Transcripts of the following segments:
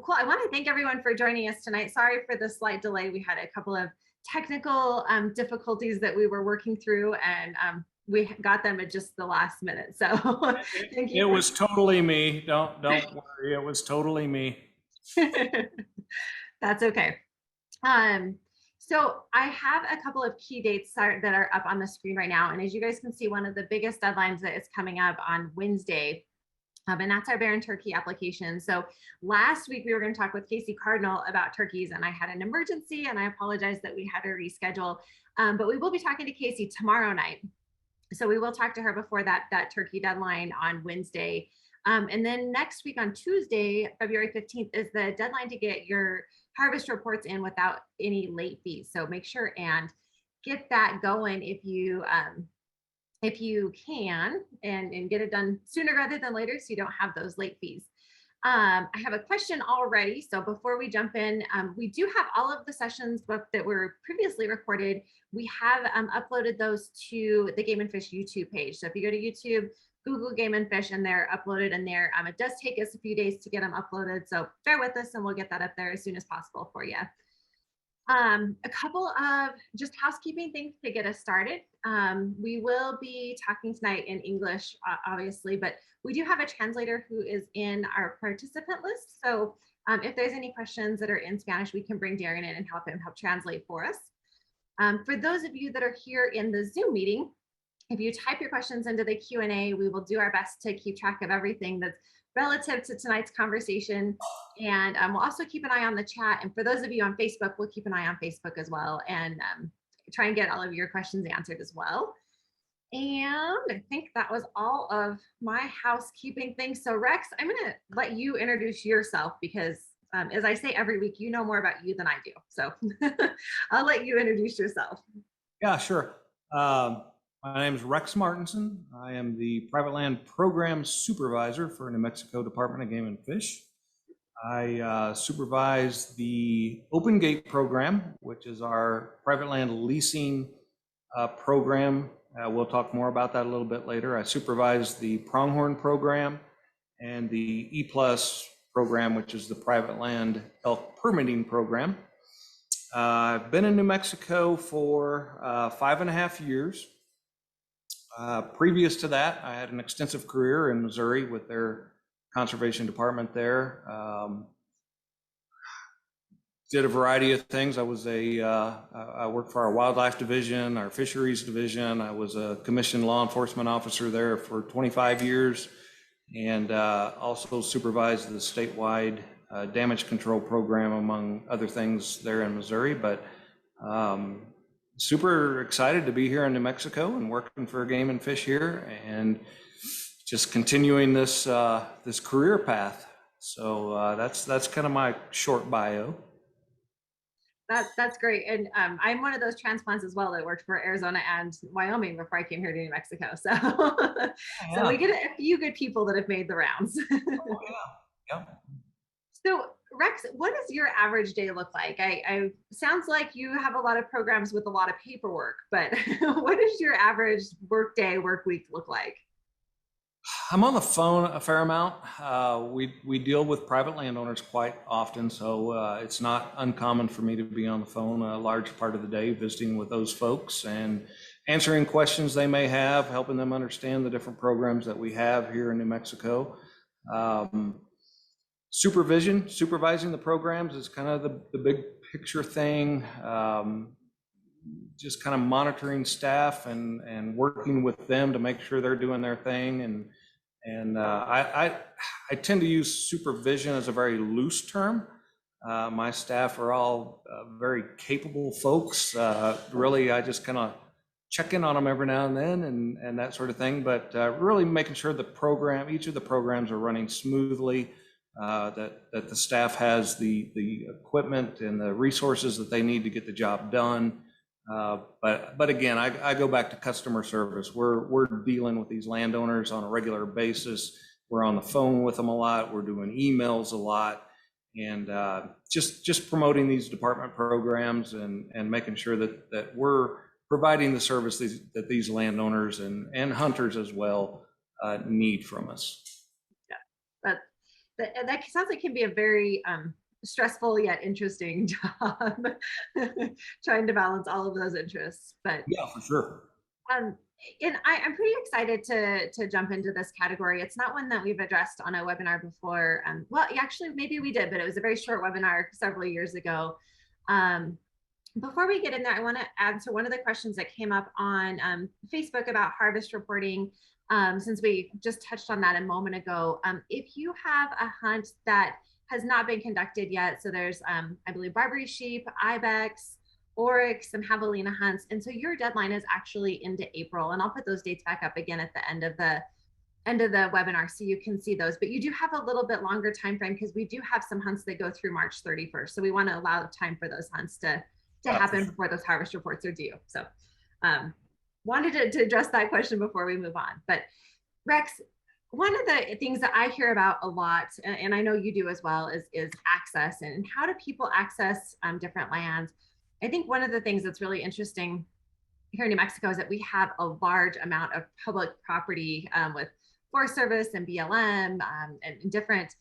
cool. I want to thank everyone for joining us tonight. Sorry for the slight delay. We had a couple of technical difficulties that we were working through, and we got them at just the last minute. So thank you. It was totally me. Don't worry. It was totally me. That's okay. So I have a couple of key dates that are up on the screen right now. And as you guys can see, one of the biggest deadlines that is coming up on Wednesday, and that's our bear and turkey application. So last week we were going to talk with Casey Cardinal about turkeys, and I had an emergency, and I apologize that we had to reschedule. But we will be talking to Casey tomorrow night. So we will talk to her before that turkey deadline on Wednesday. And then next week on Tuesday, February 15th, is the deadline to get your harvest reports in without any late fees. So make sure and get that going if you can, and get it done sooner rather than later so you don't have those late fees. I have a question already. So before we jump in, we do have all of the sessions that were previously recorded. We have uploaded those to the Game and Fish YouTube page. So if you go to YouTube, Google Game and Fish, and they're uploaded in there. It does take us a few days to get them uploaded. So bear with us and we'll get that up there as soon as possible for you. A couple of just housekeeping things to get us started. We will be talking tonight in English, obviously, but we do have a translator who is in our participant list. So if there's any questions that are in Spanish, we can bring Darren in and help translate for us. For those of you that are here in the Zoom meeting, if you type your questions into the Q&A, we will do our best to keep track of everything that's relative to tonight's conversation. And we'll also keep an eye on the chat. And for those of you on Facebook, we'll keep an eye on Facebook as well, and try and get all of your questions answered as well. And I think that was all of my housekeeping things. So Rex, I'm gonna let you introduce yourself because as I say every week, you know more about you than I do. So I'll let you introduce yourself. Yeah, sure. My name is Rex Martensen. I am the Private Land Program Supervisor for New Mexico Department of Game and Fish. I supervise the Open Gate program, which is our private land leasing program. We'll talk more about that a little bit later. I supervise the pronghorn program and the EPlus program, which is the private land elk permitting program. I've been in New Mexico for 5.5 years. Previous to that, I had an extensive career in Missouri with their conservation department there. Did a variety of things. I worked for our wildlife division, our fisheries division. I was a commissioned law enforcement officer there for 25 years, and also supervised the statewide damage control program, among other things there in Missouri. But super excited to be here in New Mexico and working for Game and Fish here, and just continuing this this career path. So that's kind of my short bio. That's great. And I'm one of those transplants as well that worked for Arizona and Wyoming before I came here to New Mexico. So, so we get a few good people that have made the rounds. Oh, yeah. So Rex, what does your average day look like? I sounds like you have a lot of programs with a lot of paperwork, but what does your average work day, work week look like? I'm on the phone a fair amount. We deal with private landowners quite often, so it's not uncommon for me to be on the phone a large part of the day, visiting with those folks and answering questions they may have, helping them understand the different programs that we have here in New Mexico. Supervising the programs is kind of the big picture thing. Just kind of monitoring staff and working with them to make sure they're doing their thing. And I tend to use supervision as a very loose term. My staff are all very capable folks. Really, I just kind of check in on them every now and then and that sort of thing. But really making sure each of the programs are running smoothly. That the staff has the equipment and the resources that they need to get the job done. But again, I go back to customer service. We're dealing with these landowners on a regular basis. We're on the phone with them a lot. We're doing emails a lot, and just promoting these department programs and making sure that we're providing the service that these landowners and hunters as well need from us. Yeah, that sounds like can be a very stressful yet interesting job, trying to balance all of those interests. But Yeah, for sure. um, and I'm pretty excited to jump into this category. It's not one that we've addressed on a webinar before. Well, actually, maybe we did, but it was a very short webinar several years ago. Before we get in there, I want to answer one of the questions that came up on Facebook about harvest reporting, since we just touched on that a moment ago. If you have a hunt that has not been conducted yet, so there's, I believe, Barbary sheep, ibex, oryx, some javelina hunts, and so your deadline is actually into April, and I'll put those dates back up again at the end of the webinar so you can see those. But you do have a little bit longer time frame because we do have some hunts that go through March 31st, so we want to allow time for those hunts to happen before those harvest reports are due. So wanted to address that question before we move on. But Rex, one of the things that I hear about a lot, and I know you do as well, is access and how do people access different lands. I think one of the things that's really interesting here in New Mexico is that we have a large amount of public property with Forest Service and BLM and different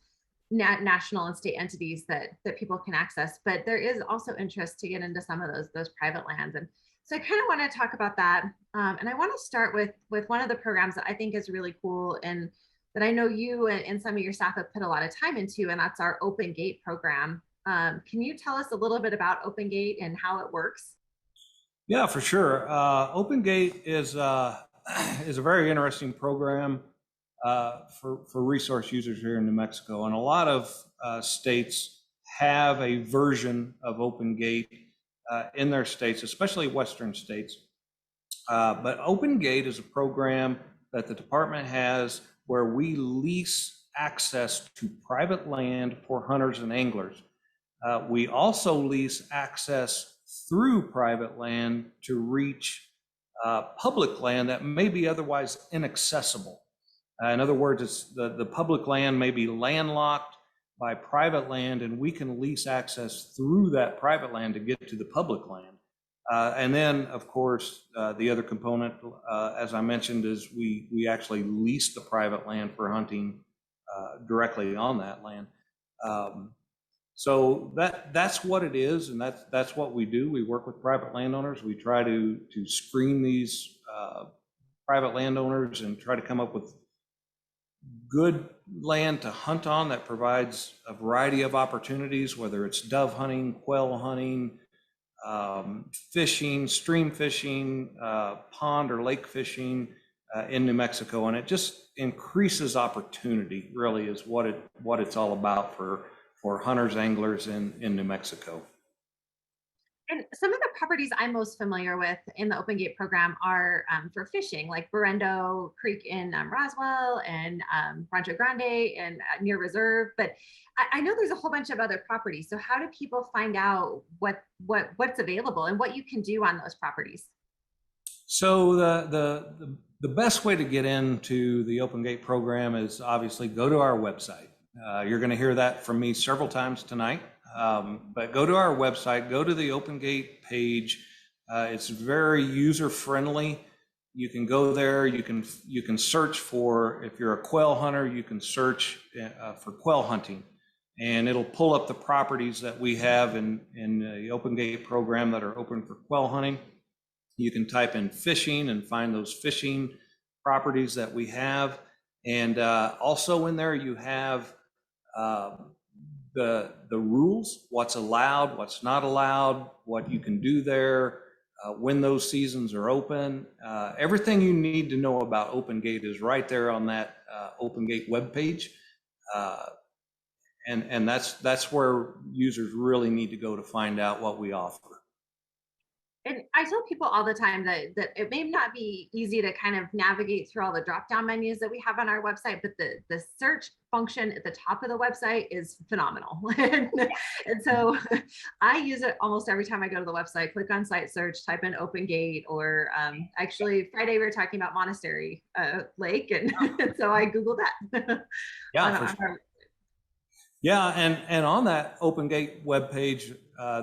national and state entities that people can access. But there is also interest to get into some of those private lands. And so I kind of want to talk about that. And I want to start with one of the programs that I think is really cool and that I know you and some of your staff have put a lot of time into, and that's our Open Gate program. Can you tell us a little bit about Open Gate and how it works? Yeah, for sure. Open Gate is a very interesting program for resource users here in New Mexico, and a lot of states have a version of Open Gate in their states, especially Western states. But Open Gate is a program that the department has where we lease access to private land for hunters and anglers. We also lease access through private land to reach public land that may be otherwise inaccessible. In other words, it's the public land may be landlocked by private land, and we can lease access through that private land to get to the public land. And then, of course, the other component, as I mentioned, is we actually lease the private land for hunting directly on that land. So that's what it is, and that's what we do. We work with private landowners. We try to screen these private landowners and try to come up with good land to hunt on that provides a variety of opportunities, whether it's dove hunting, quail hunting, fishing, stream fishing, pond or lake fishing in New Mexico. And it just increases opportunity, really, is what it's all about for hunters, anglers in New Mexico. And some of the properties I'm most familiar with in the Open Gate program are for fishing, like Berendo Creek in Roswell and Rancho Grande and near Reserve. But I know there's a whole bunch of other properties. So how do people find out what's available and what you can do on those properties? So the best way to get into the Open Gate program is obviously go to our website. You're going to hear that from me several times tonight. But go to our website, go to the Open Gate page. It's very user friendly. You can go there. You can search for, if you're a quail hunter, you can search for quail hunting, and it'll pull up the properties that we have in the Open Gate program that are open for quail hunting. You can type in fishing and find those fishing properties that we have, and also in there you have the rules, what's allowed, what's not allowed, what you can do there, when those seasons are open. Everything you need to know about Open Gate is right there on that Open Gate webpage. And that's where users really need to go to find out what we offer. And I tell people all the time that it may not be easy to kind of navigate through all the drop-down menus that we have on our website, but the search function at the top of the website is phenomenal. and so I use it almost every time I go to the website, click on site search, type in Open Gate, or actually Friday we were talking about Monastery Lake, and so I Googled that. Yeah, for sure. Yeah, and on that Open Gate webpage,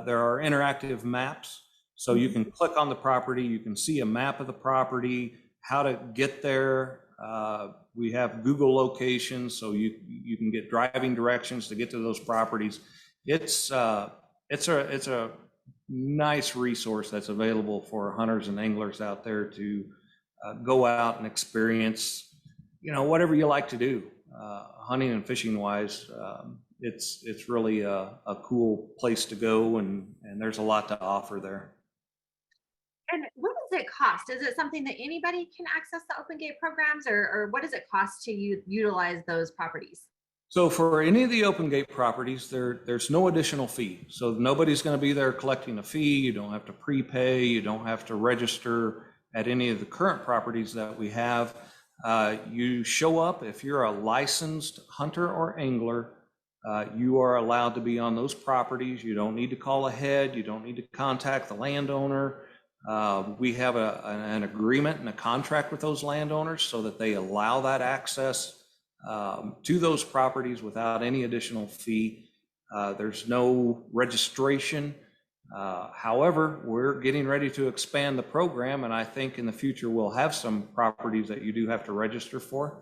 there are interactive maps. So you can click on the property, you can see a map of the property, how to get there, We have Google locations, so you can get driving directions to get to those properties. It's a nice resource that's available for hunters and anglers out there to go out and experience, whatever you like to do, hunting and fishing wise. It's really a cool place to go, and there's a lot to offer there. And what does it cost? Is it something that anybody can access the open gate programs, or what does it cost to utilize those properties? So for any of the open gate properties, there's no additional fee. So nobody's going to be there collecting a fee. You don't have to prepay. You don't have to register at any of the current properties that we have. You show up if you're a licensed hunter or angler. You are allowed to be on those properties. You don't need to call ahead. You don't need to contact the landowner. We have an agreement and a contract with those landowners so that they allow that access to those properties without any additional fee. There's no registration. However, we're getting ready to expand the program, and I think in the future we'll have some properties that you do have to register for.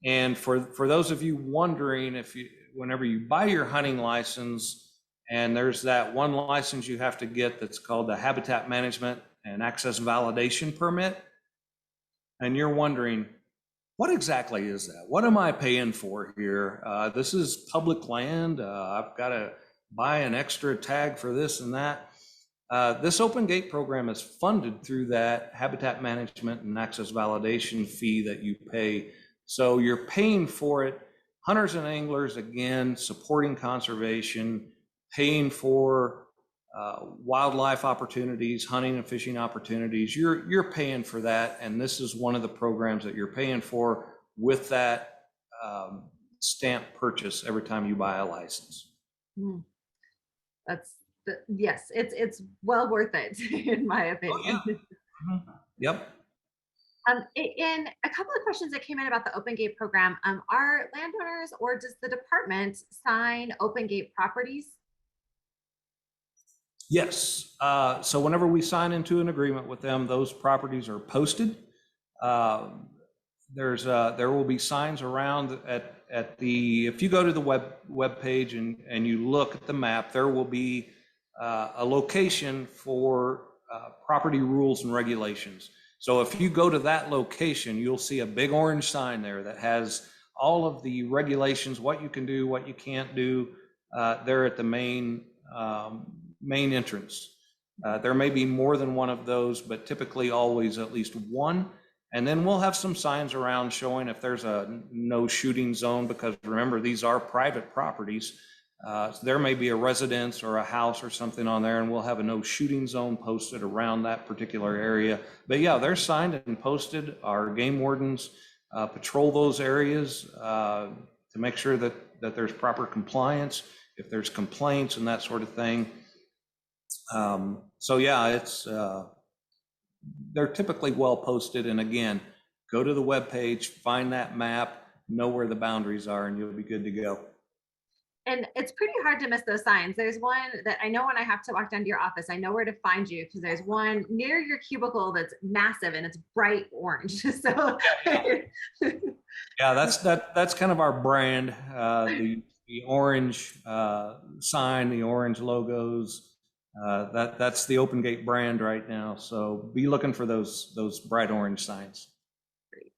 And for those of you wondering, whenever you buy your hunting license, and there's that one license you have to get that's called the Habitat Management and Access Validation Permit, and you're wondering, what exactly is that? What am I paying for here? This is public land. I've got to buy an extra tag for this and that. This open gate program is funded through that Habitat Management and Access Validation fee that you pay. So you're paying for it. Hunters and anglers, again, supporting conservation, paying for wildlife opportunities, hunting and fishing opportunities. You're paying for that, and this is one of the programs that you're paying for with that stamp purchase every time you buy a license. Yes, it's well worth it in my opinion. Oh, yeah. Yep. In a couple of questions that came in about the open gate program, are landowners or does the department sign open gate properties? Yes. So whenever we sign into an agreement with them, those properties are posted. There will be signs around if you go to the web page and you look at the map, there will be a location for property rules and regulations. So if you go to that location, you'll see a big orange sign there that has all of the regulations, what you can do, what you can't do, there at the main entrance. There may be more than one of those, but typically always at least one. And then we'll have some signs around showing if there's a no shooting zone, because remember, these are private properties. So there may be a residence or a house or something on there, and we'll have a no shooting zone posted around that particular area. But yeah, they're signed and posted. Our game wardens patrol those areas to make sure that there's proper compliance, if there's complaints and that sort of thing. So yeah, they're typically well posted. And again, go to the web page, find that map, know where the boundaries are, and you'll be good to go. And it's pretty hard to miss those signs. There's one that I know when I have to walk down to your office, I know where to find you, because there's one near your cubicle that's massive and it's bright orange. So yeah, that's kind of our brand, the orange sign, the orange logos. That's the Open Gate brand right now. So be looking for those bright orange signs. Great.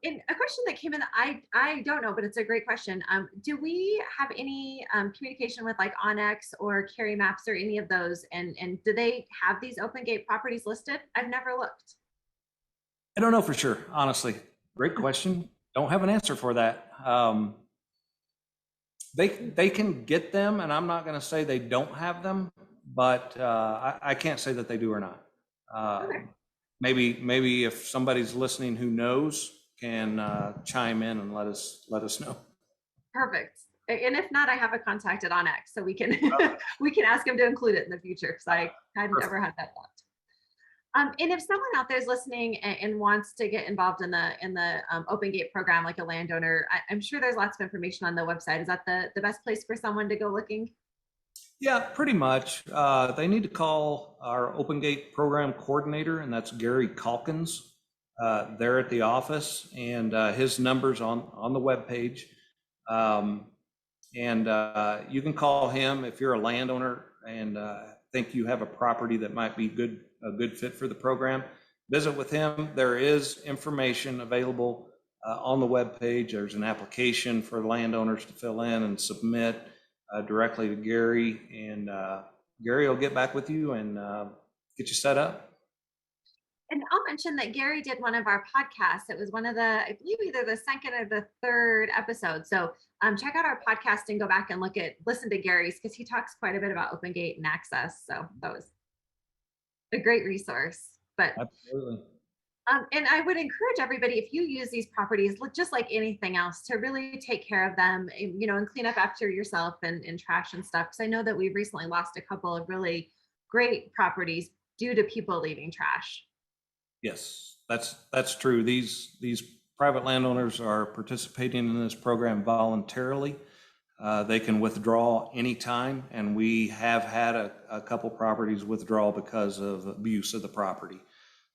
And a question that came in that I don't know, but it's a great question. Do we have any communication with like Onyx or Carry Maps or any of those? And do they have these Open Gate properties listed? I've never looked. I don't know for sure, honestly. Great question. Don't have an answer for that. They can get them, and I'm not going to say they don't have them, but I can't say that they do or not. Okay. Maybe if somebody's listening who knows can chime in and let us know. Perfect. And if not, I have a contact at Onyx, so we can we can ask them to include it in the future, because I hadn't ever had that thought. And if someone out there is listening and wants to get involved in the Open Gate program, like a landowner, I'm sure there's lots of information on the website. Is that the best place for someone to go looking? Yeah, pretty much. They need to call our Open Gate program coordinator, and that's Gary Calkins. there at the office, and his number's on the webpage. Um, and you can call him if you're a landowner and think you have a property that might be a good fit for the program. Visit with him. There is information available on the webpage. There's an application for landowners to fill in and submit directly to Gary, and Gary will get back with you and get you set up. And I'll mention that Gary did one of our podcasts. It was one of the, I believe, either the second or the third episode. So check out our podcast and go back and listen to Gary's, because he talks quite a bit about open gate and access. So that was a great resource. But Absolutely. and I would encourage everybody, if you use these properties, just like anything else, to really take care of them, and clean up after yourself and trash and stuff. Because I know that we've recently lost a couple of really great properties due to people leaving trash. Yes, that's true. These private landowners are participating in this program voluntarily. They can withdraw anytime, and we have had a couple properties withdraw because of abuse of the property.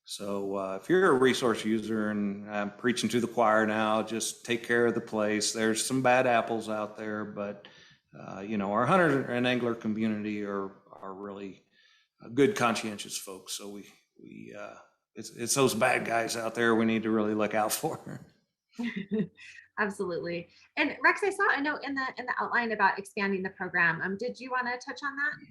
So if you're a resource user, and I'm preaching to the choir now, just take care of the place. There's some bad apples out there, but our hunter and angler community are really good, conscientious folks. So it's those bad guys out there we need to really look out for. Absolutely. And Rex, I saw a note in the outline about expanding the program. Did you want to touch on that?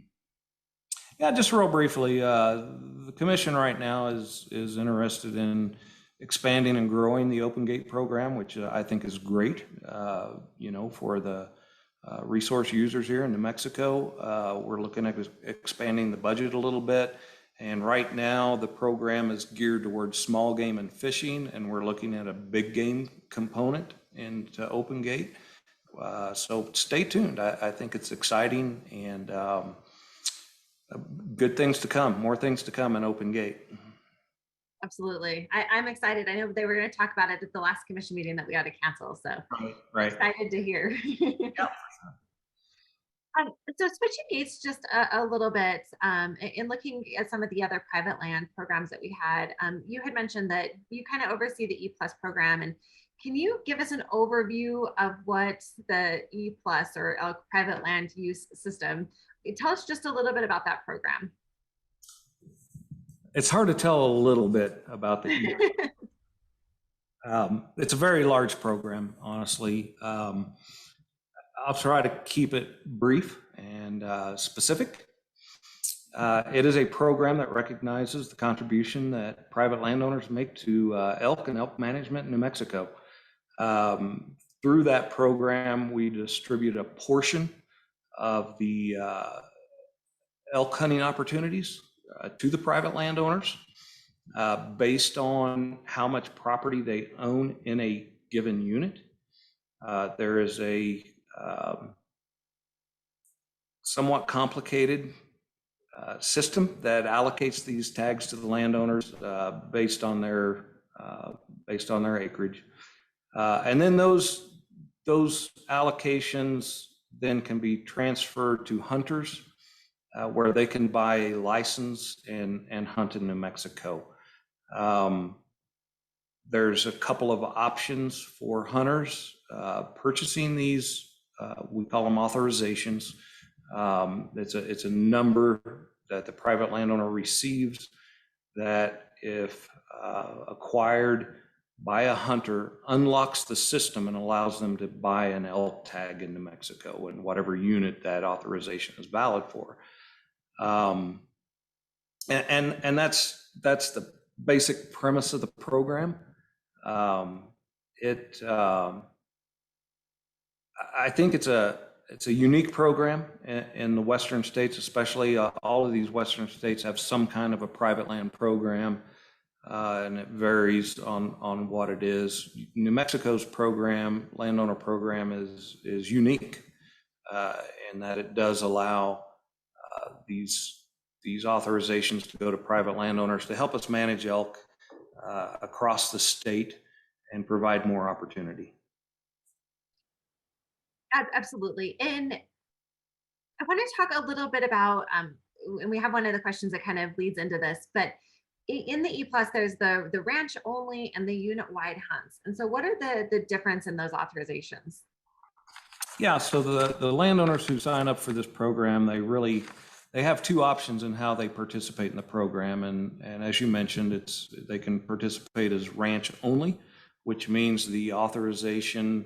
Yeah, just real briefly, the commission right now is interested in expanding and growing the Open Gate program, which I think is great, for the resource users here in New Mexico. We're looking at expanding the budget a little bit. And right now, the program is geared towards small game and fishing, and we're looking at a big game component into Open Gate. So stay tuned. I think it's exciting, and good things to come, more things to come in Open Gate. Absolutely. I'm excited. I know they were going to talk about it at the last commission meeting that we had to cancel. So Right. excited to hear. Yeah. So switching gears just a little bit, in looking at some of the other private land programs that we had, you had mentioned that you kind of oversee the EPlus program. And can you give us an overview of what the EPlus or Elk private land use system? Tell us just a little bit about that program. It's hard to tell a little bit about the it's a very large program, honestly. I'll try to keep it brief and specific. It is a program that recognizes the contribution that private landowners make to elk and elk management in New Mexico. Through that program, we distribute a portion of the elk hunting opportunities to the private landowners based on how much property they own in a given unit. There is a somewhat complicated system that allocates these tags to the landowners based on their acreage, and then those allocations then can be transferred to hunters where they can buy a license and hunt in New Mexico. There's a couple of options for hunters purchasing these. We call them authorizations. It's a number that the private landowner receives that, if acquired by a hunter, unlocks the system and allows them to buy an elk tag in New Mexico in whatever unit that authorization is valid for. And that's the basic premise of the program. I think it's a unique program in the Western states, especially. All of these Western states have some kind of a private land program, and it varies on what it is. New Mexico's landowner program is unique in that it does allow these authorizations to go to private landowners to help us manage elk across the state and provide more opportunity. Absolutely. And I want to talk a little bit about, and we have one of the questions that kind of leads into this, but in the E Plus, there's the ranch only and the unit wide hunts. And so what are the difference in those authorizations? Yeah, so the landowners who sign up for this program, they have two options in how they participate in the program. And as you mentioned, they can participate as ranch only, which means the authorization,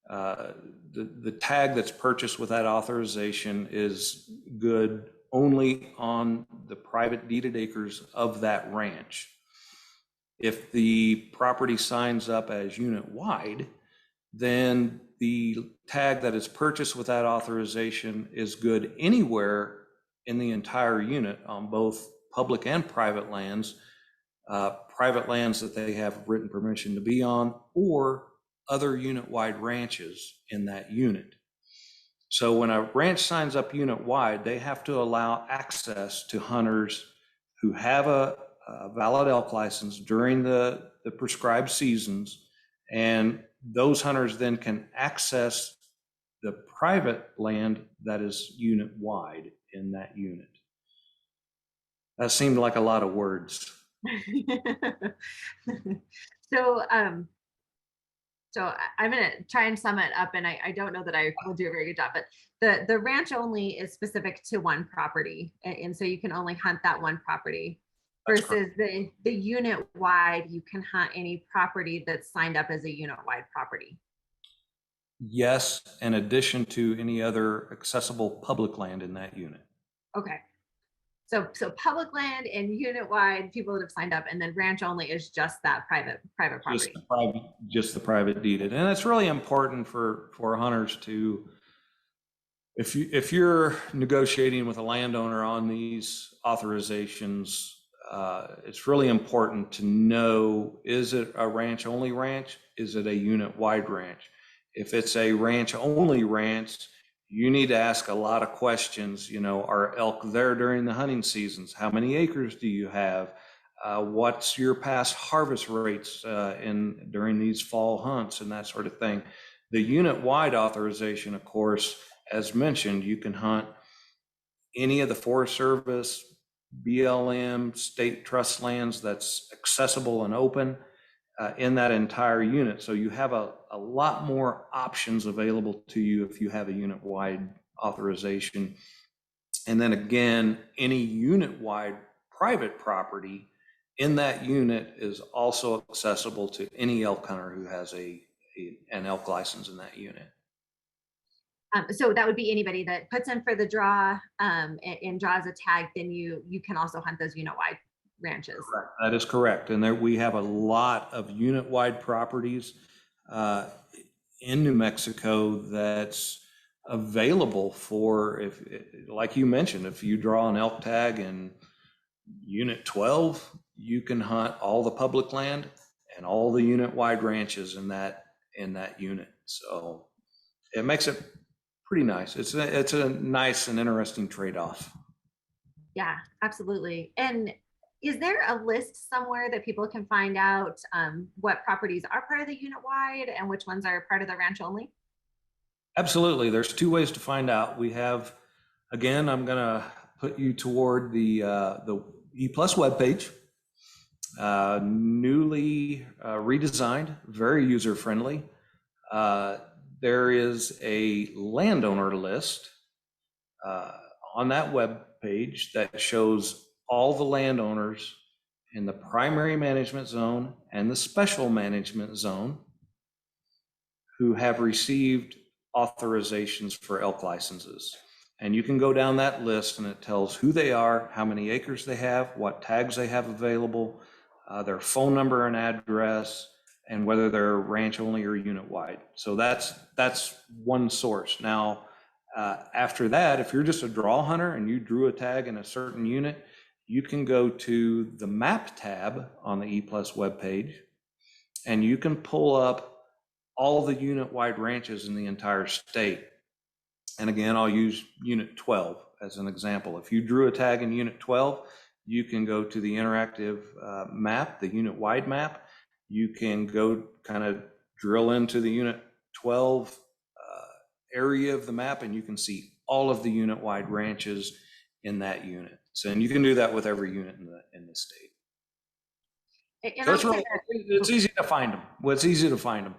the tag that's purchased with that authorization is good only on the private deeded acres of that ranch. If the property signs up as unit wide, then the tag that is purchased with that authorization is good anywhere in the entire unit on both public and private lands that they have written permission to be on, or other unit-wide ranches in that unit. So when a ranch signs up unit-wide, they have to allow access to hunters who have a valid elk license during the prescribed seasons, and those hunters then can access the private land that is unit wide in that unit. That seemed like a lot of words. So, I'm going to try and sum it up, and I don't know that I will do a very good job, but the ranch only is specific to one property. And so you can only hunt that one property versus the unit wide, you can hunt any property that's signed up as a unit wide property. Yes, in addition to any other accessible public land in that unit. Okay. So public land and unit wide people that have signed up, and then ranch only is just that private property. Just the private deeded. And it's really important for hunters to, if you're negotiating with a landowner on these authorizations, it's really important to know, is it a ranch only ranch? Is it a unit wide ranch? If it's a ranch only ranch, you need to ask a lot of questions. You know, are elk there during the hunting seasons? How many acres do you have? What's your past harvest rates during these fall hunts and that sort of thing? The unit-wide authorization, of course, as mentioned, you can hunt any of the Forest Service, BLM, state trust lands that's accessible and open in that entire unit. So you have a lot more options available to you if you have a unit-wide authorization. And then again, any unit-wide private property in that unit is also accessible to any elk hunter who has an elk license in that unit. So that would be anybody that puts in for the draw and draws a tag, then you can also hunt those unit-wide ranches. Correct. That is correct. And there we have a lot of unit-wide properties in New Mexico that's available for, if, like you mentioned, if you draw an elk tag in unit 12, you can hunt all the public land and all the unit-wide ranches in that unit. So it makes it pretty nice. It's a nice and interesting trade-off. Yeah, absolutely. And is there a list somewhere that people can find out what properties are part of the unit wide and which ones are part of the ranch only? Absolutely. There's two ways to find out. We have, again, I'm going to put you toward the EPlus webpage, newly redesigned, very user-friendly. There is a landowner list on that web page that shows all the landowners in the primary management zone and the special management zone who have received authorizations for elk licenses. And you can go down that list and it tells who they are, how many acres they have, what tags they have available, their phone number and address, and whether they're ranch only or unit wide. So that's one source. Now, after that, if you're just a draw hunter and you drew a tag in a certain unit, you can go to the map tab on the EPlus webpage and you can pull up all the unit-wide ranches in the entire state. And again, I'll use unit 12 as an example. If you drew a tag in unit 12, you can go to the interactive map, the unit-wide map. You can go kind of drill into the unit 12 area of the map and you can see all of the unit-wide ranches in that unit. So, and you can do that with every unit in the state. And So I'll it's say really, it's easy to find them. Well, it's easy to find them.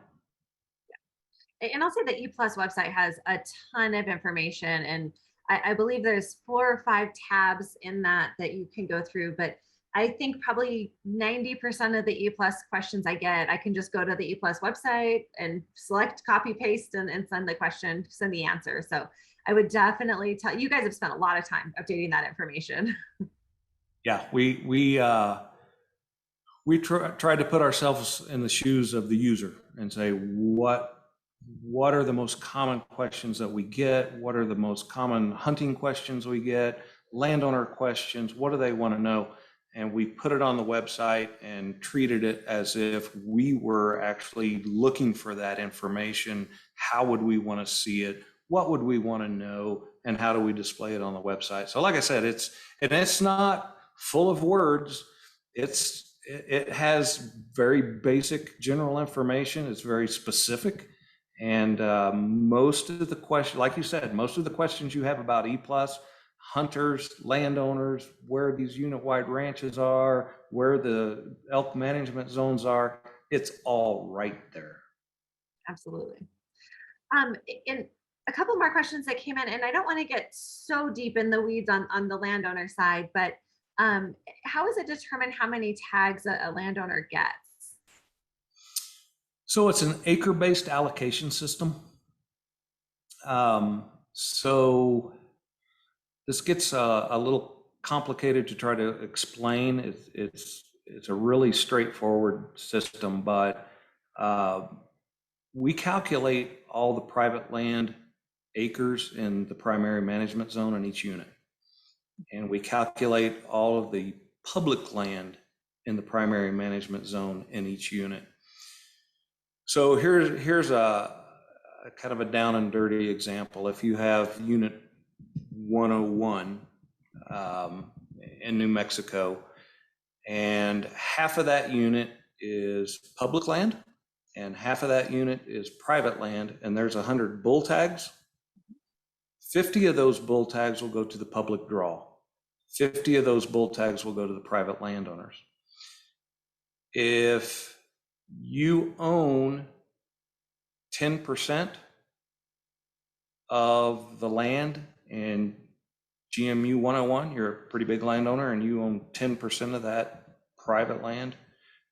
the EPlus website has a ton of information, and I believe there's 4 or 5 tabs in that you can go through. But I think probably 90% of the EPlus questions I get, I can just go to the EPlus website and select copy paste and send the question, send the answer. So I would definitely tell you guys have spent a lot of time updating that information. Yeah, we try to put ourselves in the shoes of the user and say, what are the most common questions that we get? What are the most common hunting questions we get? Landowner questions, what do they want to know? And we put it on the website and treated it as if we were actually looking for that information. How would we want to see it? What would we want to know? And how do we display it on the website? So like I said, it's not full of words. It has very basic general information. It's very specific. And most of the questions, like you said, most of the questions you have about EPlus, hunters, landowners, where these unit-wide ranches are, where the elk management zones are, it's all right there. Absolutely. And a couple more questions that came in, and I don't want to get so deep in the weeds on the landowner side, but how is it determined how many tags a landowner gets? So it's an acre-based allocation system. So this gets a little complicated to try to explain. It's a really straightforward system, but we calculate all the private land acres in the primary management zone in each unit. And we calculate all of the public land in the primary management zone in each unit. So here's a kind of a down and dirty example. If you have unit 101 in New Mexico, and half of that unit is public land, and half of that unit is private land, and there's 100 bull tags, 50 of those bull tags will go to the public draw. 50 of those bull tags will go to the private landowners. If you own 10% of the land in GMU 101, you're a pretty big landowner and you own 10% of that private land,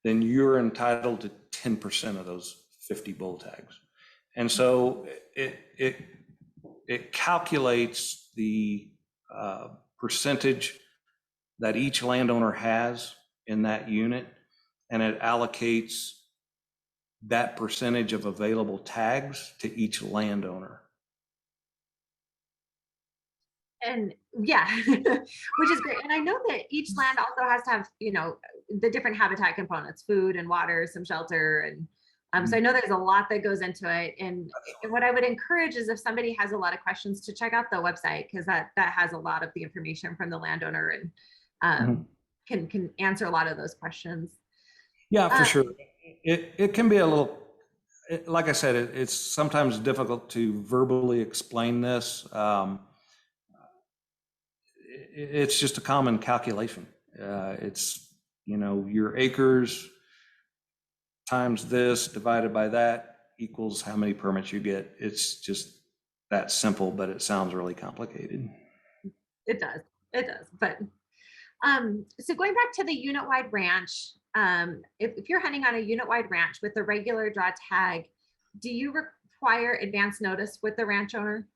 then you're entitled to 10% of those 50 bull tags. And so it calculates the percentage that each landowner has in that unit, and it allocates that percentage of available tags to each landowner. And yeah, which is great. And I know that each land also has to have, the different habitat components, food and water, some shelter. And so I know there's a lot that goes into it. And what I would encourage is if somebody has a lot of questions to check out the website, because that has a lot of the information from the landowner and can answer a lot of those questions. Yeah, for sure. It can be a little, like I said, it's sometimes difficult to verbally explain this. It's just a common calculation. It's, your acres times this divided by that equals how many permits you get. It's just that simple, but it sounds really complicated. It does. But so going back to the unit-wide ranch, if you're hunting on a unit-wide ranch with a regular draw tag, do you require advance notice with the ranch owner?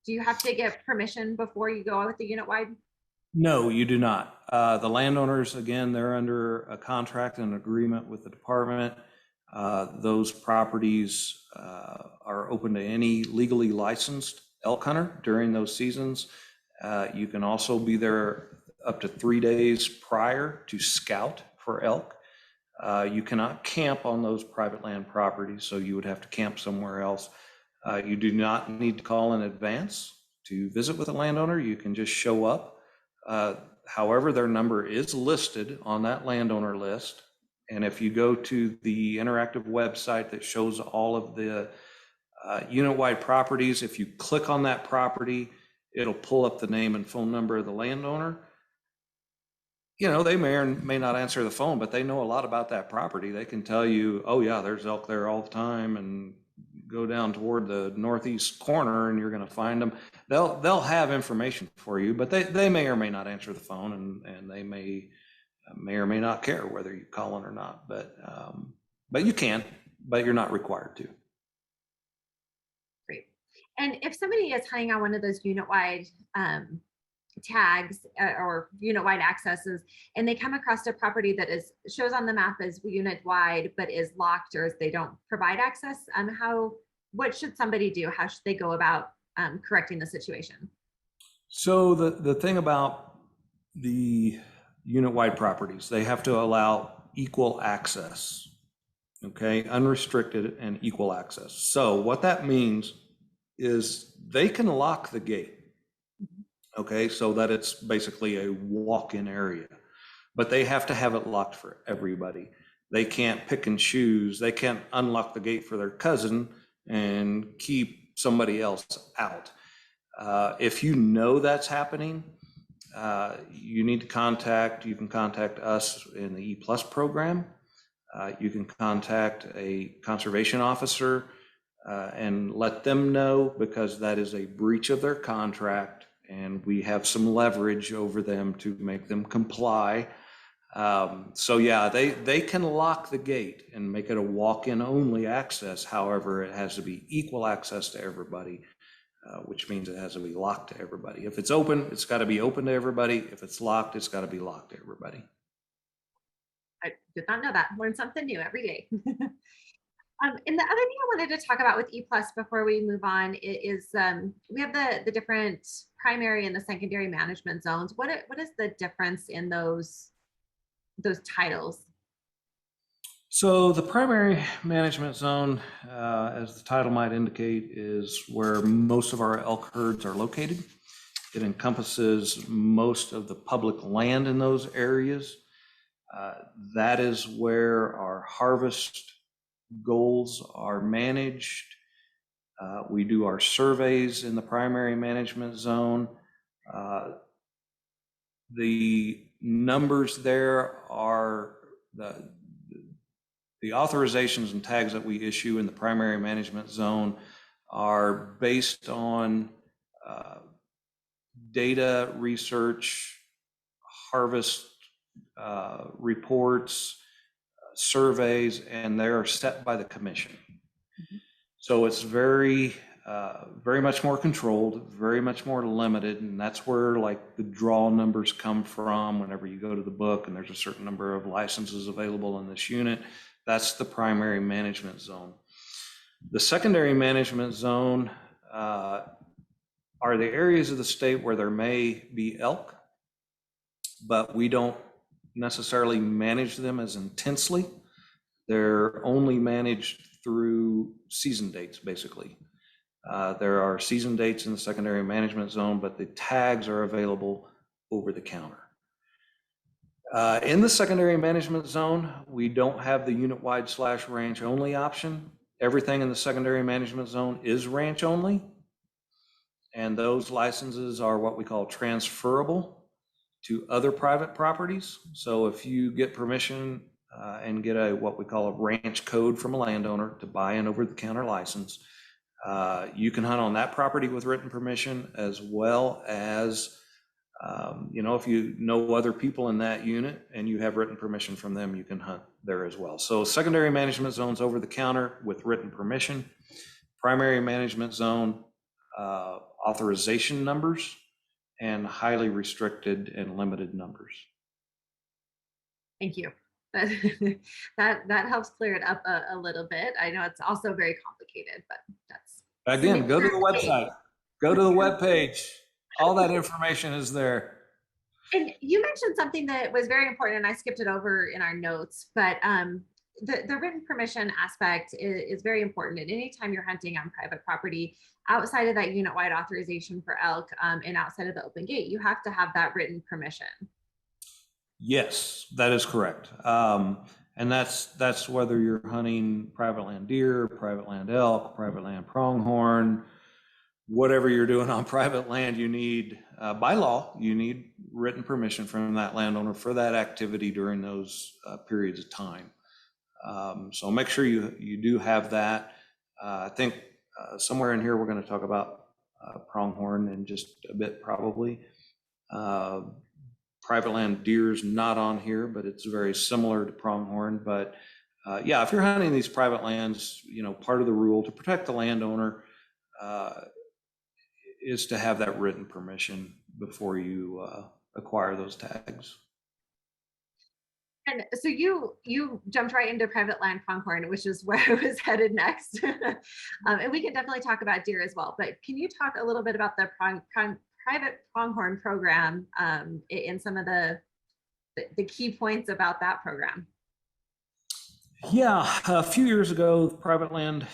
Do you have to get permission before you go with the unit-wide? No, you do not. The landowners, again, they're under a contract and agreement with the department. Those properties are open to any legally licensed elk hunter during those seasons. You can also be there up to 3 days prior to scout for elk. You cannot camp on those private land properties, so you would have to camp somewhere else. You do not need to call in advance to visit with a landowner. You can just show up. However, their number is listed on that landowner list. And if you go to the interactive website that shows all of the unit-wide properties, if you click on that property, it'll pull up the name and phone number of the landowner. they may or may not answer the phone, but they know a lot about that property. They can tell you, oh yeah, there's elk there all the time, and go down toward the northeast corner and you're going to find them. They'll have information for you, but they may or may not answer the phone, and they may or may not care whether you call in or not. But you can, but you're not required to. Great. And if somebody is hunting on one of those unit-wide tags or unit-wide accesses, and they come across a property that shows on the map as unit-wide but is locked, or they don't provide access, what should somebody do? How should they go about correcting the situation? So the thing about the unit-wide properties, they have to allow equal access, okay? Unrestricted and equal access. So what that means is they can lock the gate, okay? So that it's basically a walk-in area, but they have to have it locked for everybody. They can't pick and choose. They can't unlock the gate for their cousin and keep somebody else out. If you know that's happening, you can contact us in the EPlus program. You can contact a conservation officer and let them know, because that is a breach of their contract, and we have some leverage over them to make them comply. So yeah, they can lock the gate and make it a walk-in only access. However, it has to be equal access to everybody, which means it has to be locked to everybody. If it's open, it's got to be open to everybody. If it's locked, it's got to be locked to everybody. I did not know that. Learn something new every day. And the other thing I wanted to talk about with EPlus before we move on is we have the different primary and the secondary management zones. What is the difference in those titles? So the primary management zone, as the title might indicate, is where most of our elk herds are located. It encompasses most of the public land in those areas. That is where our harvest goals are managed. We do our surveys in the primary management zone. The numbers there are the authorizations and tags that we issue in the primary management zone are based on data, research, harvest reports, surveys, and they are set by the commission. Mm-hmm. So it's very much more controlled, very much more limited, and that's where like the draw numbers come from. Whenever you go to the book and there's a certain number of licenses available in this unit, that's the primary management zone. The secondary management zone are the areas of the state where there may be elk, but we don't necessarily manage them as intensely. They're only managed through season dates, basically. There are season dates in the secondary management zone, but the tags are available over the counter. In the secondary management zone, we don't have the unit-wide / ranch only option. Everything in the secondary management zone is ranch only. And those licenses are what we call transferable to other private properties. So if you get permission and get what we call a ranch code from a landowner to buy an over-the-counter license, you can hunt on that property with written permission, as well as if you know other people in that unit and you have written permission from them, you can hunt there as well. So secondary management zones over the counter with written permission. Primary management zone authorization numbers, and highly restricted and limited numbers. Thank you. That helps clear it up a little bit. I know it's also very complicated, but that's again, go to the website, go to the webpage. All that information is there. And you mentioned something that was very important, and I skipped it over in our notes, but the written permission aspect is very important. And anytime you're hunting on private property, outside of that unit-wide authorization for elk and outside of the open gate, you have to have that written permission. Yes, that is correct. And that's whether you're hunting private land deer, private land elk, private land pronghorn, whatever you're doing on private land, you need, by law, you need written permission from that landowner for that activity during those periods of time. So make sure you do have that. I think somewhere in here we're going to talk about pronghorn in just a bit probably. Private land deer is not on here, but it's very similar to pronghorn. But yeah, if you're hunting these private lands, part of the rule to protect the landowner is to have that written permission before you acquire those tags. And so you jumped right into private land pronghorn, which is where I was headed next. And we can definitely talk about deer as well. But can you talk a little bit about the private pronghorn program and some of the key points about that program? Yeah, a few years ago, private land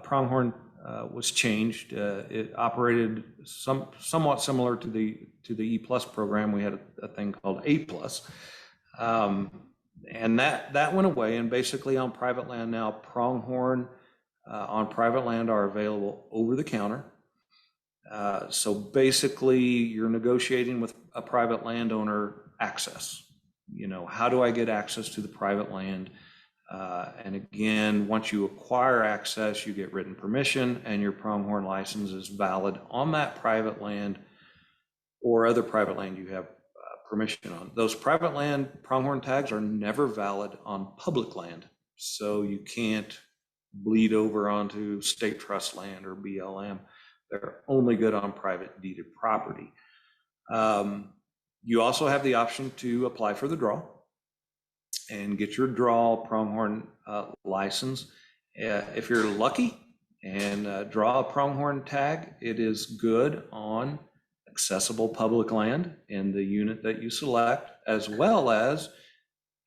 pronghorn was changed. It operated somewhat similar to the EPlus program. We had a thing called EPlus. And that went away, and basically on private land now, pronghorn on private land are available over the counter. So basically you're negotiating with a private landowner access. How do I get access to the private land? And again, once you acquire access, you get written permission, and your pronghorn license is valid on that private land or other private land you have permission on. Those private land pronghorn tags are never valid on public land. So you can't bleed over onto state trust land or BLM. They're only good on private deeded property. You also have the option to apply for the draw and get your draw pronghorn license. If you're lucky and draw a pronghorn tag, it is good on accessible public land in the unit that you select, as well as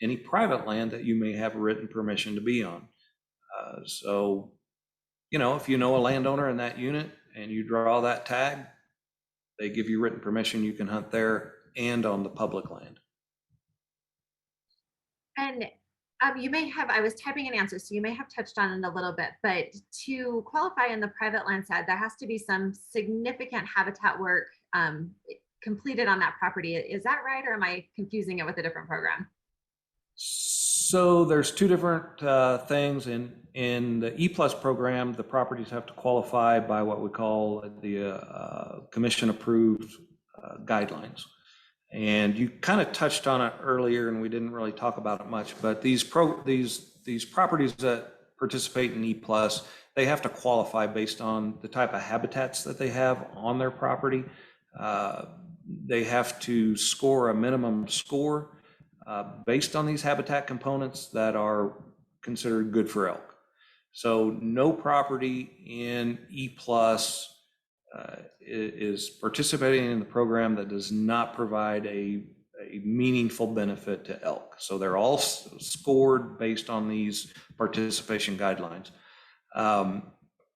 any private land that you may have written permission to be on. So, if you know a landowner in that unit and you draw that tag, they give you written permission, you can hunt there and on the public land. And you may have, I was typing an answer, so you may have touched on it a little bit, but to qualify in the private land side, there has to be some significant habitat work completed on that property. Is that right, or am I confusing it with a different program? So there's two different things. In the EPlus program, the properties have to qualify by what we call the commission approved guidelines. And you kind of touched on it earlier, and we didn't really talk about it much, but these properties that participate in EPlus, they have to qualify based on the type of habitats that they have on their property. They have to score a minimum score based on these habitat components that are considered good for elk. So no property in EPlus is participating in the program that does not provide a meaningful benefit to elk. So they're all scored based on these participation guidelines.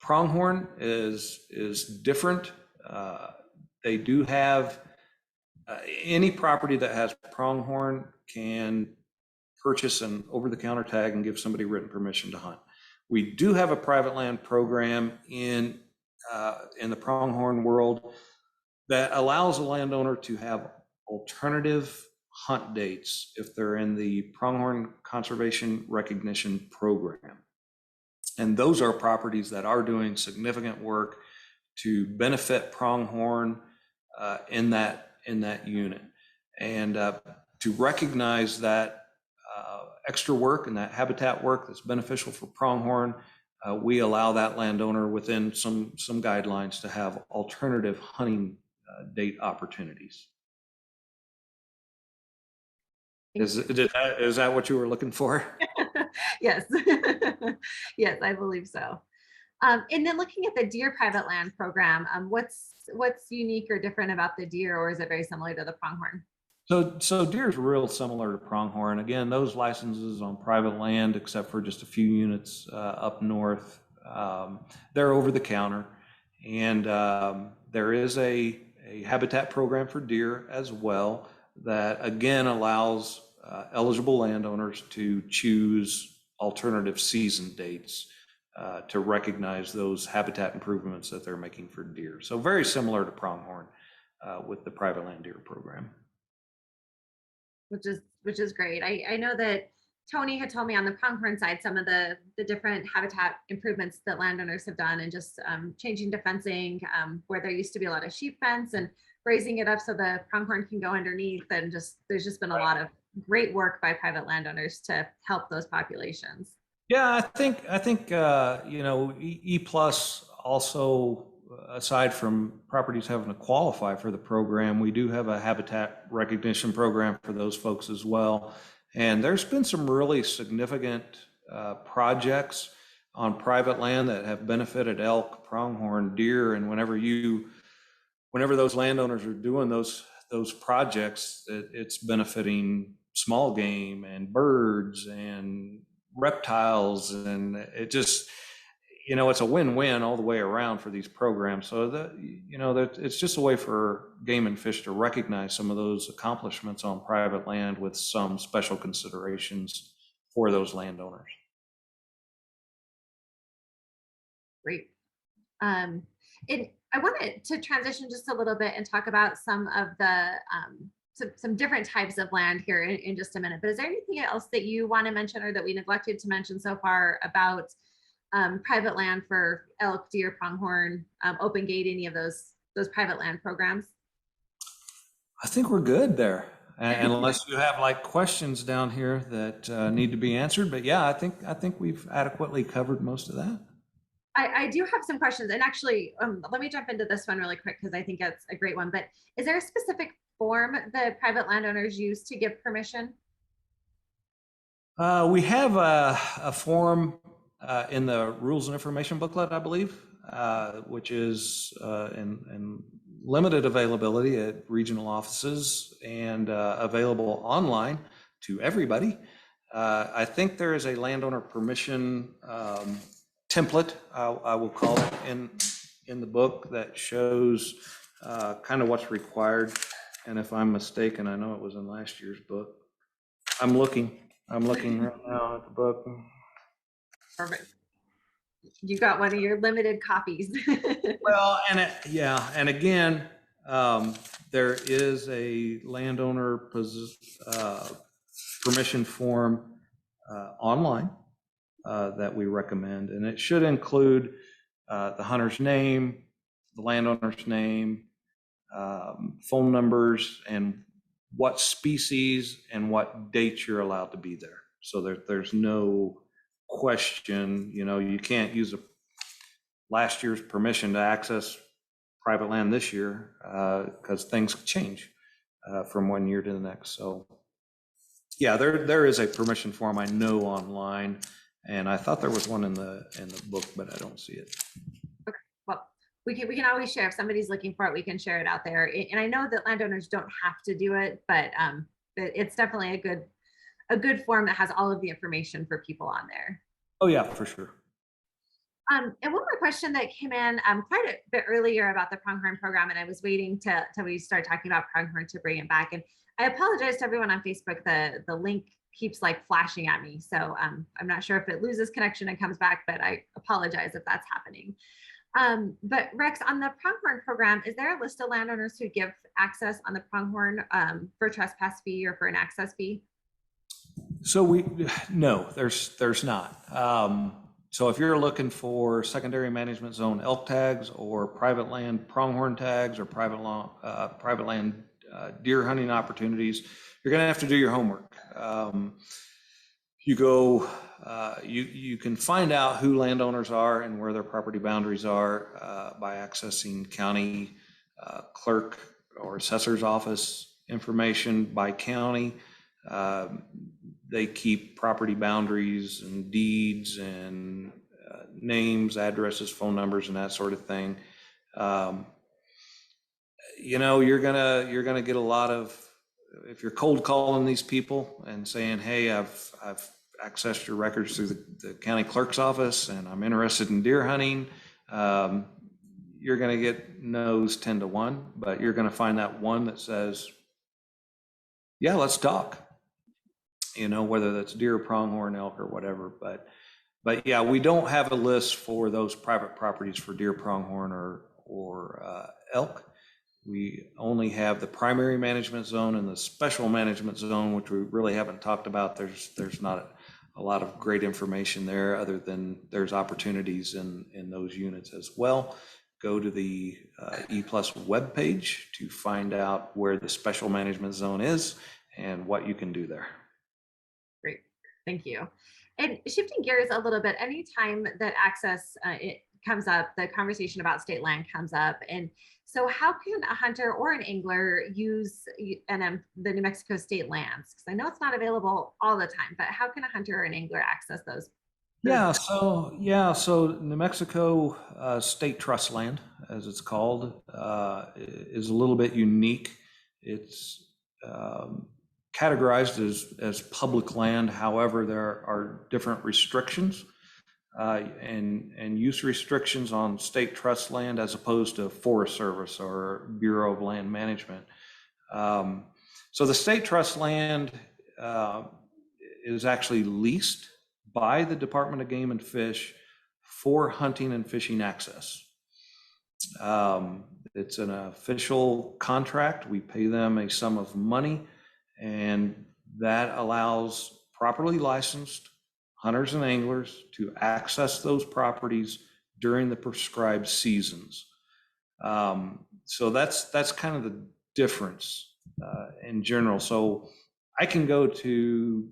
Pronghorn is different. They do have any property that has pronghorn can purchase an over-the-counter tag and give somebody written permission to hunt. We do have a private land program in the pronghorn world that allows a landowner to have alternative hunt dates if they're in the pronghorn conservation recognition program. And those are properties that are doing significant work to benefit pronghorn in that unit. And to recognize that extra work and that habitat work that's beneficial for pronghorn, we allow that landowner within some guidelines to have alternative hunting date opportunities. Is that what you were looking for? Yes. Yes, I believe so. And then looking at the deer private land program, what's unique or different about the deer, or is it very similar to the pronghorn? So deer is real similar to pronghorn. Again, those licenses on private land, except for just a few units up north, they're over the counter. And there is a habitat program for deer as well that again allows eligible landowners to choose alternative season dates to recognize those habitat improvements that they're making for deer. So very similar to pronghorn with the private land deer program. which is great. I know that Tony had told me on the pronghorn side some of the different habitat improvements that landowners have done, and just changing to fencing where there used to be a lot of sheep fence, and raising it up so the pronghorn can go underneath. And just there's just been a lot of great work by private landowners to help those populations. Yeah, I think you know, EPlus also, aside from properties having to qualify for the program, we do have a habitat recognition program for those folks as well. And there's been some really significant projects on private land that have benefited elk, pronghorn, deer, and whenever those landowners are doing those projects, it's benefiting small game and birds and reptiles, and it just, you know, it's a win-win all the way around for these programs. So that it's just a way for game and fish to recognize some of those accomplishments on private land with some special considerations for those landowners. Great. I wanted to transition just a little bit and talk about some of the some different types of land here in just a minute. But is there anything else that you want to mention, or that we neglected to mention so far, about private land for elk, deer, pronghorn, open gate, any of those private land programs? I think we're good there, unless you have like questions down here that need to be answered. But yeah, I think we've adequately covered most of that. I do have some questions, and actually, let me jump into this one really quick because I think it's a great one. But is there a specific form that private landowners use to give permission? We have a form in the rules and information booklet, I believe, which is in limited availability at regional offices and available online to everybody. I think there is a landowner permission template, I will call it, in the book that shows kind of what's required. And if I'm mistaken, I know it was in last year's book. I'm looking right now at the book. Perfect. You got one of your limited copies. Well, and again, there is a landowner permission form online that we recommend, and it should include the hunter's name, the landowner's name, phone numbers, and what species and what dates you're allowed to be there. So there's no question, you know, you can't use last year's permission to access private land this year because things change from one year to the next. So yeah, there is a permission form I know online, and I thought there was one in the book, but I don't see it. Okay, well, we can always share if somebody's looking for it. We can share it out there, and I know that landowners don't have to do it, but it's definitely a good form that has all of the information for people on there. Oh yeah, for sure. And one more question that came in quite a bit earlier about the pronghorn program, and I was waiting till we start talking about pronghorn to bring it back. And I apologize to everyone on Facebook. The link keeps like flashing at me, so I'm not sure if it loses connection and comes back, but I apologize if that's happening. But Rex, on the pronghorn program, is there a list of landowners who give access on the pronghorn for trespass fee or for an access fee? So no, there's not. So if you're looking for secondary management zone elk tags or private land pronghorn tags or private land deer hunting opportunities, you're going to have to do your homework. You can find out who landowners are and where their property boundaries are by accessing county clerk or assessor's office information by county. They keep property boundaries and deeds and names, addresses, phone numbers, and that sort of thing. You know, you're gonna get a lot of, if you're cold calling these people and saying, "Hey, I've accessed your records through the county clerk's office, and I'm interested in deer hunting," you're gonna get no's 10 to 1, but you're gonna find that one that says, "Yeah, let's talk." You know, whether that's deer, pronghorn, elk, or whatever. But yeah, we don't have a list for those private properties for deer, pronghorn, or elk. We only have the primary management zone and the special management zone, which we really haven't talked about. There's not a lot of great information there, other than there's opportunities in those units as well. Go to the EPlus webpage to find out where the special management zone is and what you can do there. Great, thank you. And shifting gears a little bit, anytime that access it comes up, the conversation about state land comes up. And so how can a hunter or an angler use the New Mexico state lands? Because I know it's not available all the time, but how can a hunter or an angler access those? So New Mexico State Trust Land, as it's called, is a little bit unique. It's categorized as public land. However, there are different restrictions and use restrictions on state trust land as opposed to Forest Service or Bureau of Land Management. So the state trust land is actually leased by the Department of Game and Fish for hunting and fishing access. It's an official contract. We pay them a sum of money, and that allows properly licensed hunters and anglers to access those properties during the prescribed seasons. So that's kind of the difference in general. So I can go to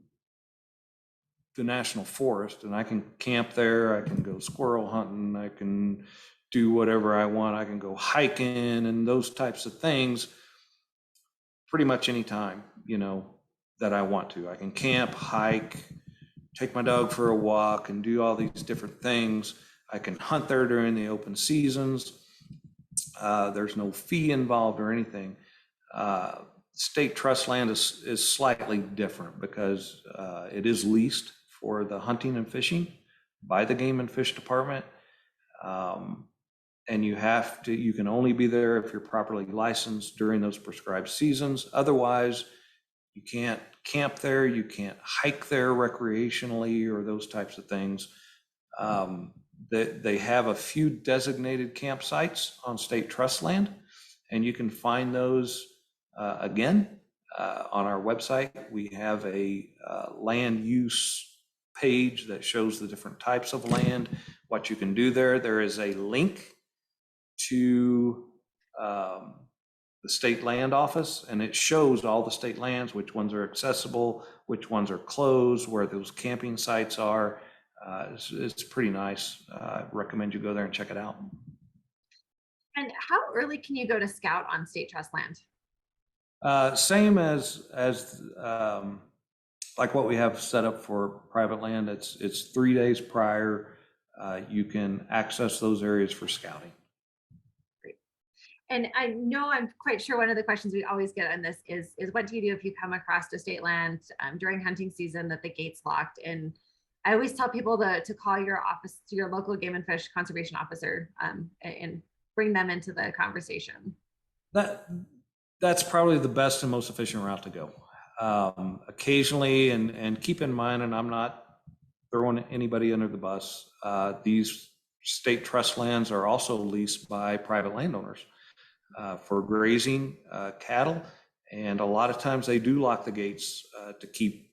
the national forest and I can camp there. I can go squirrel hunting. I can do whatever I want. I can go hiking and those types of things pretty much anytime, that I want to. I can camp, hike, take my dog for a walk, and do all these different things. I can hunt there during the open seasons. There's no fee involved or anything. State trust land is slightly different because it is leased for the hunting and fishing by the Game and Fish Department. And you can only be there if you're properly licensed during those prescribed seasons. Otherwise, you can't camp there, you can't hike there recreationally or those types of things. They have a few designated campsites on state trust land, and you can find those again on our website. We have a land use page that shows the different types of land, what you can do there. There is a link to the state land office, and it shows all the state lands, which ones are accessible, which ones are closed, where those camping sites are. It's pretty nice. I recommend you go there and check it out. And how early can you go to scout on state trust land? Same as like what we have set up for private land. It's 3 days prior. You can access those areas for scouting. Great. And I know I'm quite sure one of the questions we always get on this is what do you do if you come across a state land during hunting season that the gate's locked? And I always tell people to call your office, to your local game and fish conservation officer, and bring them into the conversation. That's probably the best and most efficient route to go. Occasionally, and keep in mind, and I'm not throwing anybody under the bus, these state trust lands are also leased by private landowners for grazing cattle. And a lot of times they do lock the gates to keep,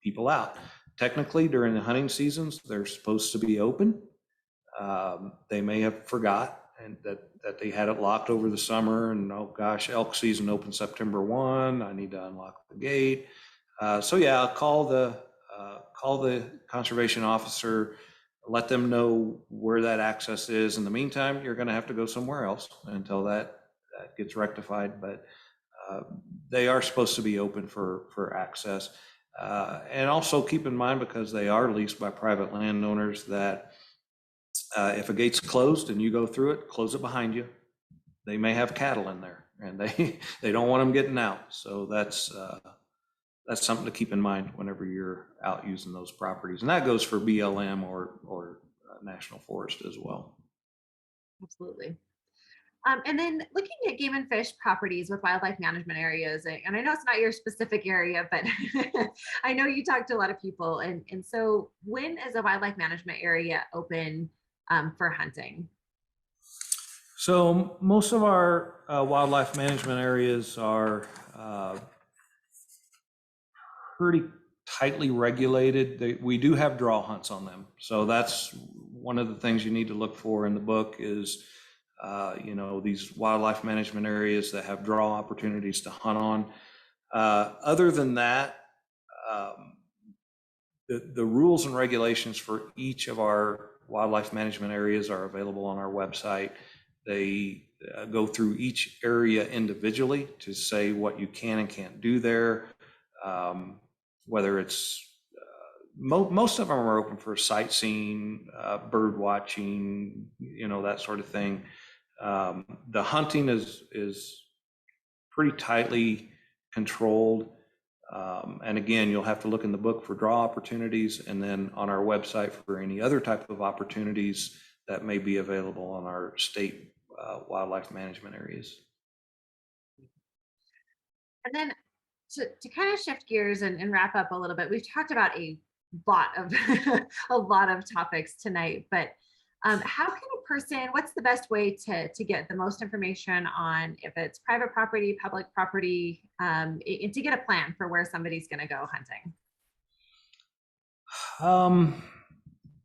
people out. Technically, during the hunting seasons, they're supposed to be open. They may have forgot and that they had it locked over the summer, and oh gosh, elk season opens September 1. I need to unlock the gate. So yeah, call the conservation officer, let them know where that access is. In the meantime, you're going to have to go somewhere else until that gets rectified. But they are supposed to be open for access. And also keep in mind, because they are leased by private landowners, that if a gate's closed and you go through it, close it behind you. They may have cattle in there, and they don't want them getting out. So that's something to keep in mind whenever you're out using those properties. And that goes for BLM or National Forest as well. Absolutely. And then looking at game and fish properties with wildlife management areas, and I know it's not your specific area, but I know you talk to a lot of people. And so when is a wildlife management area open for hunting? So most of our wildlife management areas are pretty tightly regulated. We do have draw hunts on them. So that's one of the things you need to look for in the book is, these wildlife management areas that have draw opportunities to hunt on. Other than that, the rules and regulations for each of our wildlife management areas are available on our website. They go through each area individually to say what you can and can't do there. Whether it's, most of them are open for sightseeing, bird watching, that sort of thing. The hunting is pretty tightly controlled. And again, you'll have to look in the book for draw opportunities and then on our website for any other type of opportunities that may be available on our state wildlife management areas. And then to kind of shift gears and wrap up a little bit, we've talked about a lot of a lot of topics tonight, but how can a person, what's the best way to get the most information on if it's private property, public property, and to get a plan for where somebody's going to go hunting?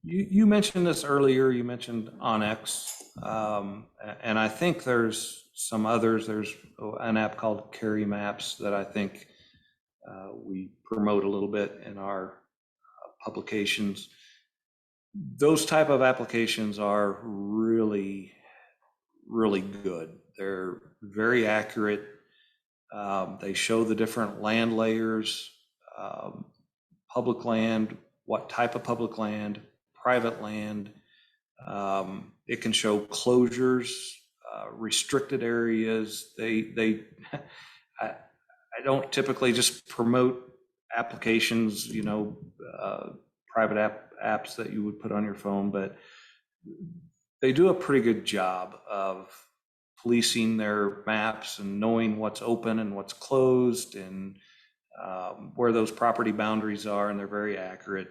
You mentioned this earlier, you mentioned Onyx, and I think there's some others. There's an app called Carry Maps that I think we promote a little bit in our publications. Those type of applications are really, really good. They're very accurate. They show the different land layers, public land, what type of public land, private land. It can show closures, restricted areas. I don't typically just promote applications, private apps that you would put on your phone, but they do a pretty good job of policing their maps and knowing what's open and what's closed and where those property boundaries are, and they're very accurate.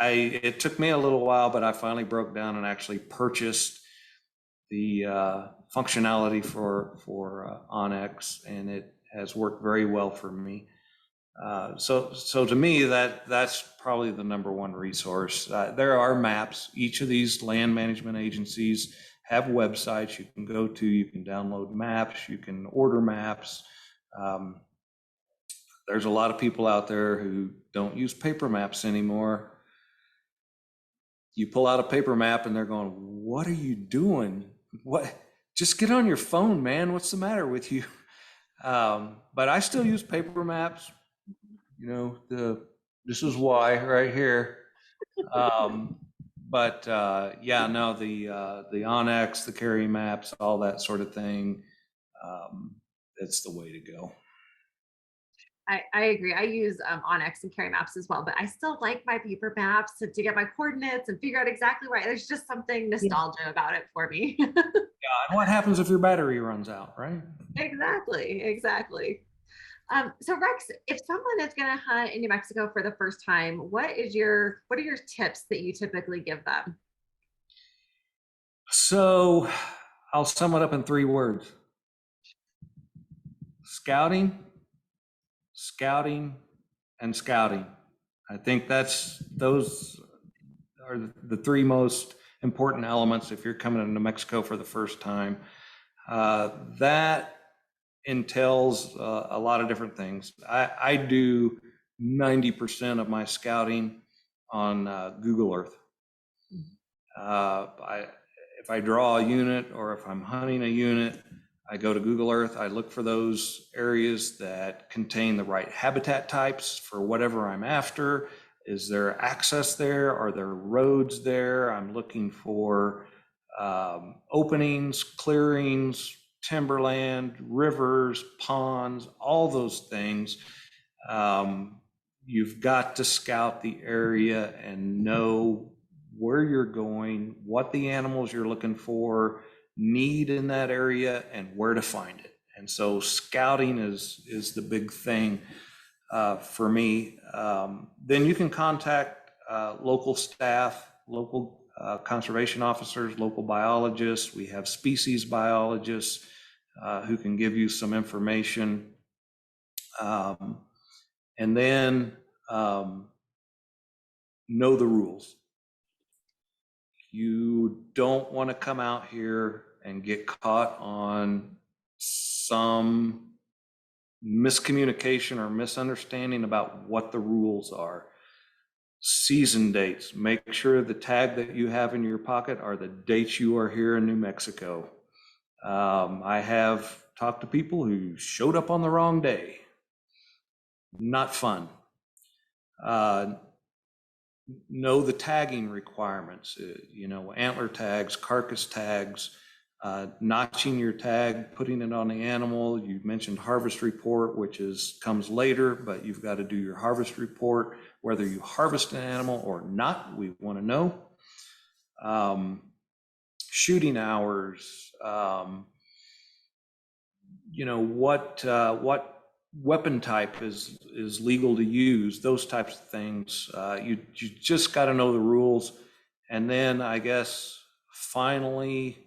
It took me a little while, but I finally broke down and actually purchased the functionality for Onyx, and it has worked very well for me. So to me, that's probably the number one resource. There are maps. Each of these land management agencies have websites you can go to. You can download maps. You can order maps. There's a lot of people out there who don't use paper maps anymore. You pull out a paper map and they're going, "What are you doing? What? Just get on your phone, man. What's the matter with you?" But I still use paper maps. This is why right here. But yeah, no, the Onyx, the Carry Maps, all that sort of thing. It's the way to go. I agree. I use Onyx and Carry Maps as well, but I still like my paper maps to get my coordinates and figure out exactly where. There's just something nostalgia about it for me. Yeah, and what happens if your battery runs out, right? Exactly. So Rex, if someone is going to hunt in New Mexico for the first time, what are your tips that you typically give them? So I'll sum it up in 3 words: scouting, scouting, and scouting. I think those are the 3 most important elements if you're coming to New Mexico for the first time. That entails a lot of different things. I do 90% of my scouting on Google Earth. If I draw a unit or if I'm hunting a unit, I go to Google Earth. I look for those areas that contain the right habitat types for whatever I'm after. Is there access there? Are there roads there? I'm looking for openings, clearings, timberland, rivers, ponds, all those things. You've got to scout the area and know where you're going, what the animals you're looking for need in that area, and where to find it. And so scouting is the big thing for me. Then you can contact local staff, local conservation officers, local biologists. We have species biologists who can give you some information. And then know the rules. You don't want to come out here and get caught on some miscommunication or misunderstanding about what the rules are. Season dates. Make sure the tag that you have in your pocket are the dates you are here in New Mexico. I have talked to people who showed up on the wrong day. Not fun. Know the tagging requirements, antler tags, carcass tags, notching your tag, putting it on the animal. You mentioned harvest report, which comes later, but you've got to do your harvest report, whether you harvest an animal or not. We want to know. Shooting hours, what weapon type is legal to use, those types of things. You just got to know the rules. And then I guess finally,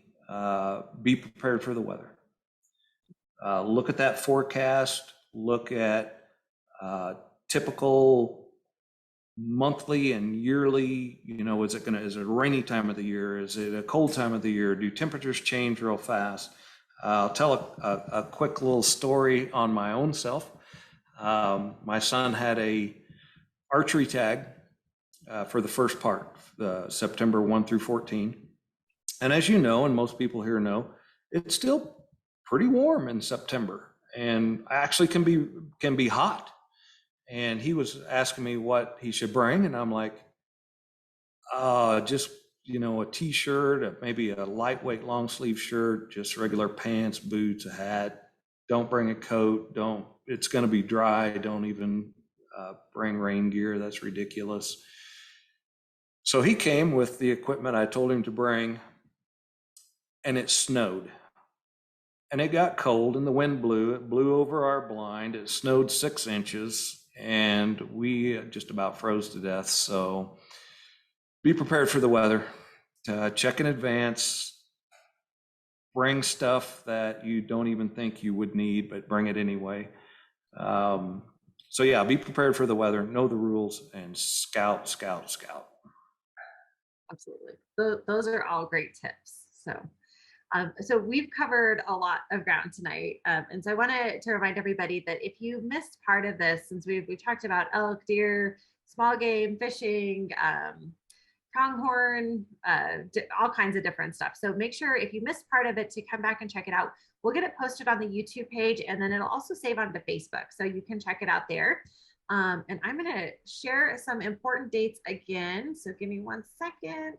be prepared for the weather. Look at that forecast, look at typical monthly and yearly, is it a rainy time of the year? Is it a cold time of the year? Do temperatures change real fast? I'll tell a quick little story on my own self. My son had a archery tag for the first part, September 1 through 14. And as you know, and most people here know, it's still pretty warm in September and actually can be hot. And he was asking me what he should bring. And I'm like, just a t-shirt, maybe a lightweight long sleeve shirt, just regular pants, boots, a hat. Don't bring a coat. It's going to be dry. Don't even bring rain gear. That's ridiculous. So he came with the equipment I told him to bring, and it snowed. And it got cold and the wind blew. It blew over our blind. It snowed 6 inches and we just about froze to death. So be prepared for the weather. Check in advance. Bring stuff that you don't even think you would need, but bring it anyway. So yeah, be prepared for the weather, know the rules, and scout. Absolutely. Those are all great tips. So we've covered a lot of ground tonight. And so I wanted to remind everybody that if you missed part of this, since we talked about elk, deer, small game, fishing, pronghorn, all kinds of different stuff. So make sure if you missed part of it to come back and check it out. We'll get it posted on the YouTube page, and then it'll also save onto Facebook. So you can check it out there. And I'm going to share some important dates again. So give me 1 second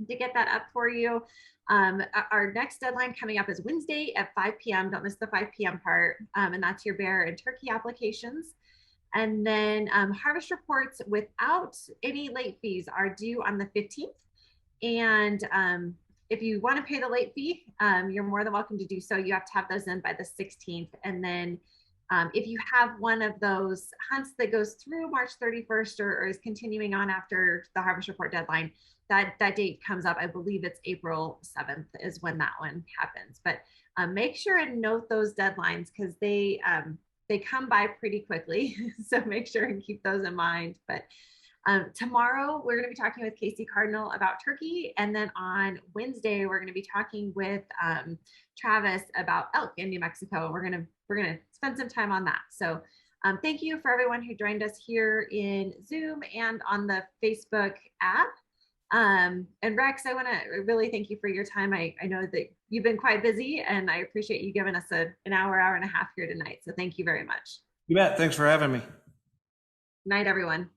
to get that up for you. Our next deadline coming up is Wednesday at 5 p.m. Don't miss the 5 p.m. part. And that's your bear and turkey applications. And then harvest reports without any late fees are due on the 15th. And if you want to pay the late fee, you're more than welcome to do so. You have to have those in by the 16th. And then if you have one of those hunts that goes through March 31st or is continuing on after the harvest report deadline, that date comes up. I believe it's April 7th is when that one happens. But make sure and note those deadlines because they come by pretty quickly. So make sure and keep those in mind. But tomorrow we're going to be talking with Casey Cardinal about turkey. And then on Wednesday, we're going to be talking with Travis about elk in New Mexico. We're going to spend some time on that. So thank you for everyone who joined us here in Zoom and on the Facebook app. And Rex, I want to really thank you for your time. I know that you've been quite busy and I appreciate you giving us an hour and a half here tonight. So thank you very much. You bet. Thanks for having me. Night, everyone.